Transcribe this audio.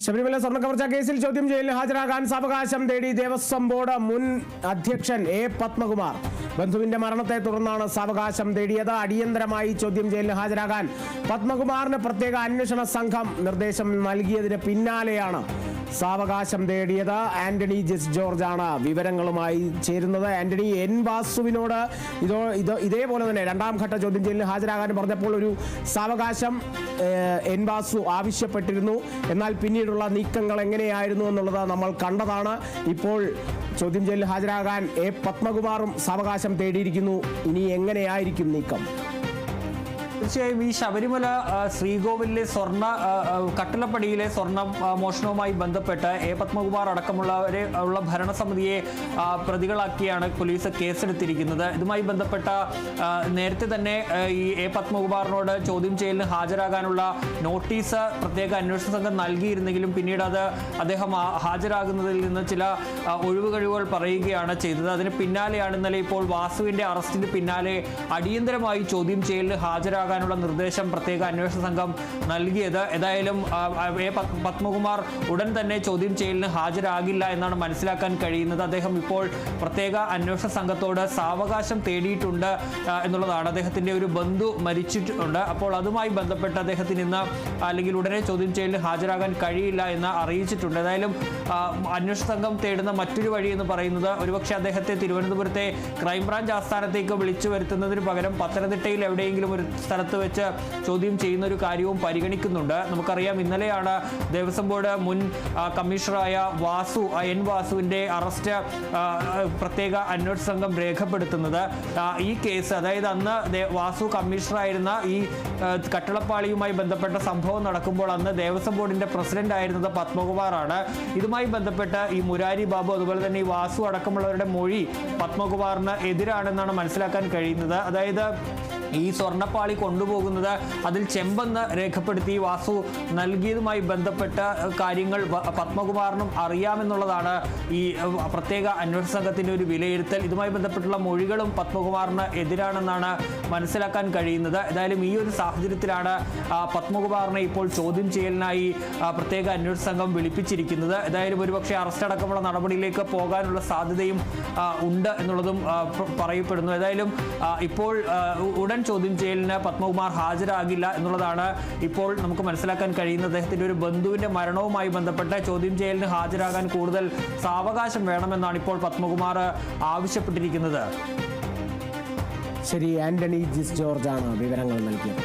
ശബരിമല സ്വർണ്ണക്കവർച്ച കേസിൽ ചോദ്യം ചെയ്യലിന് ഹാജരാകാൻ സാവകാശം തേടി ദേവസ്വം ബോർഡ് മുൻ അധ്യക്ഷൻ എ പത്മകുമാർ. ബന്ധുവിന്റെ മരണത്തെ തുടർന്നാണ് സാവകാശം തേടിയത്. അടിയന്തരമായി ചോദ്യം ചെയ്യലിന് ഹാജരാകാൻ പത്മകുമാറിന് പ്രത്യേക അന്വേഷണ സംഘം നിർദ്ദേശം നൽകിയതിന് പിന്നാലെയാണ് സാവകാശം തേടിയത്. ആന്റണി ജെസ് ജോർജ് ആണ് വിവരങ്ങളുമായി ചേരുന്നത്. ആന്റണി, എൻ വാസുവിനോട് ഇതേപോലെ തന്നെ രണ്ടാം ഘട്ട ചോദ്യം ചെയ്യലിന് ഹാജരാകാൻ പറഞ്ഞപ്പോൾ ഒരു സാവകാശം എൻ വാസു ആവശ്യപ്പെട്ടിരുന്നു. എന്നാൽ പിന്നീടുള്ള നീക്കങ്ങൾ എങ്ങനെയായിരുന്നു എന്നുള്ളത് നമ്മൾ കണ്ടതാണ്. ഇപ്പോൾ ചോദ്യം ചെയ്യലിന് ഹാജരാകാൻ എ പത്മകുമാറും സാവകാശം തേടിയിരിക്കുന്നു. ഇനി എങ്ങനെയായിരിക്കും നീക്കം? തീർച്ചയായും ഈ ശബരിമല ശ്രീകോവിലിലെ കട്ടിളപ്പടിയിലെ സ്വർണ്ണ മോഷണവുമായി ബന്ധപ്പെട്ട് എ പത്മകുമാർ അടക്കമുള്ളവരെ ഉള്ള ഭരണസമിതിയെ പ്രതികളാക്കിയാണ് പോലീസ് കേസെടുത്തിരിക്കുന്നത്. ഇതുമായി ബന്ധപ്പെട്ട നേരത്തെ തന്നെ ഈ എ പത്മകുമാറിനോട് ചോദ്യം ചെയ്യലിന് ഹാജരാകാനുള്ള നോട്ടീസ് പ്രത്യേക അന്വേഷണ സംഘം നൽകിയിരുന്നെങ്കിലും പിന്നീട് അദ്ദേഹം ഹാജരാകുന്നതിൽ നിന്ന് ചില ഒഴിവുകഴിവുകൾ പറയുകയാണ് ചെയ്തത്. അതിന് പിന്നാലെയാണ് ഇന്നലെ ഇപ്പോൾ വാസുവിന്റെ അറസ്റ്റിന് പിന്നാലെ അടിയന്തരമായി ചോദ്യം ചെയ്യലിന് ഹാജരാകാനുള്ള നിർദ്ദേശം പ്രത്യേക അന്വേഷണ സംഘം നൽകിയത്. ഏതായാലും പത്മകുമാർ ഉടൻ തന്നെ ചോദ്യം ചെയ്യലിന് ഹാജരാകില്ല എന്നാണ് മനസ്സിലാക്കാൻ കഴിയുന്നത്. അദ്ദേഹം ഇപ്പോൾ പ്രത്യേക അന്വേഷണ സംഘത്തോട് സാവകാശം തേടിയിട്ടുണ്ട് എന്നുള്ളതാണ്. അദ്ദേഹത്തിന്റെ ഒരു ബന്ധു മരിച്ചിട്ടുണ്ട്. അപ്പോൾ അതുമായി ബന്ധപ്പെട്ട് അദ്ദേഹത്തിന് ഇന്ന് അല്ലെങ്കിൽ ഉടനെ ചോദ്യം ചെയ്യലിന് ഹാജരാകാൻ കഴിയില്ല എന്ന് അറിയിച്ചിട്ടുണ്ട്. ഏതായാലും അന്വേഷണ സംഘം തേടുന്ന മറ്റൊരു വഴി എന്ന് പറയുന്നത് ഒരുപക്ഷെ അദ്ദേഹത്തെ തിരുവനന്തപുരത്തെ ക്രൈംബ്രാഞ്ച് ആസ്ഥാനത്തേക്ക് വിളിച്ചു വരുത്തുന്നതിന് പകരം പത്തനംതിട്ടയിൽ എവിടെയെങ്കിലും ഒരു സ്ഥലത്ത് വെച്ച് ചോദ്യം ചെയ്യുന്ന ഒരു കാര്യവും പരിഗണിക്കുന്നുണ്ട്. നമുക്കറിയാം, ഇന്നലെയാണ് ദേവസ്വം ബോർഡ് മുൻ കമ്മീഷണറായ എൻ വാസുവിന്റെ അറസ്റ്റ് പ്രത്യേക അന്വേഷണ സംഘം രേഖപ്പെടുത്തുന്നത്. ഈ കേസ്, അതായത് അന്ന് വാസു കമ്മീഷണറായിരുന്ന ഈ കട്ടിളപ്പാളിയുമായി ബന്ധപ്പെട്ട സംഭവം നടക്കുമ്പോൾ അന്ന് ദേവസ്വം ബോർഡിന്റെ പ്രസിഡന്റ് ആയിരുന്നത് പത്മകുമാറാണ്. ഇതുമായി ബന്ധപ്പെട്ട് ഈ മുരാരി ബാബു അതുപോലെ തന്നെ ഈ വാസു അടക്കമുള്ളവരുടെ മൊഴി പത്മകുമാറിന് എതിരാണെന്നാണ് മനസ്സിലാക്കാൻ കഴിയുന്നത്. അതായത് ഈ സ്വർണ്ണപ്പാളി കൊണ്ടുപോകുന്നത് അതിൽ ചെമ്പെന്ന് രേഖപ്പെടുത്തി വാസു നൽകിയതുമായി ബന്ധപ്പെട്ട കാര്യങ്ങൾ പത്മകുമാറിനും അറിയാമെന്നുള്ളതാണ് ഈ പ്രത്യേക അന്വേഷണ സംഘത്തിന്റെ ഒരു വിലയിരുത്തൽ. ഇതുമായി ബന്ധപ്പെട്ടുള്ള മൊഴികളും പത്മകുമാറിന് എതിരാണെന്നാണ് മനസ്സിലാക്കാൻ കഴിയുന്നത്. ഏതായാലും ഈ ഒരു സാഹചര്യത്തിലാണ് പത്മകുമാറിനെ ഇപ്പോൾ ചോദ്യം ചെയ്യലിനായി പ്രത്യേക അന്വേഷണ സംഘം വിളിപ്പിച്ചിരിക്കുന്നത്. ഏതായാലും ഒരുപക്ഷെ അറസ്റ്റ് അടക്കമുള്ള നടപടിയിലേക്ക് പോകാനുള്ള സാധ്യതയും ഉണ്ട് എന്നുള്ളതും പറയപ്പെടുന്നു. ഏതായാലും ഇപ്പോൾ ഉടൻ ചോദ്യം ചെയ്യലിന് പത്മകുമാർ ഹാജരാകില്ല എന്നുള്ളതാണ് ഇപ്പോൾ നമുക്ക് മനസ്സിലാക്കാൻ കഴിയുന്നത്. അദ്ദേഹത്തിന്റെ ഒരു ബന്ധുവിന്റെ മരണവുമായി ബന്ധപ്പെട്ട് ചോദ്യം ചെയ്യലിന് ഹാജരാകാൻ കൂടുതൽ സാവകാശം വേണമെന്നാണ് ഇപ്പോൾ പത്മകുമാർ ആവശ്യപ്പെട്ടിരിക്കുന്നത്. ശരി, ആന്റണി ജിസ് ജോർജ് ആണ് വിവരങ്ങൾ നൽകിയത്.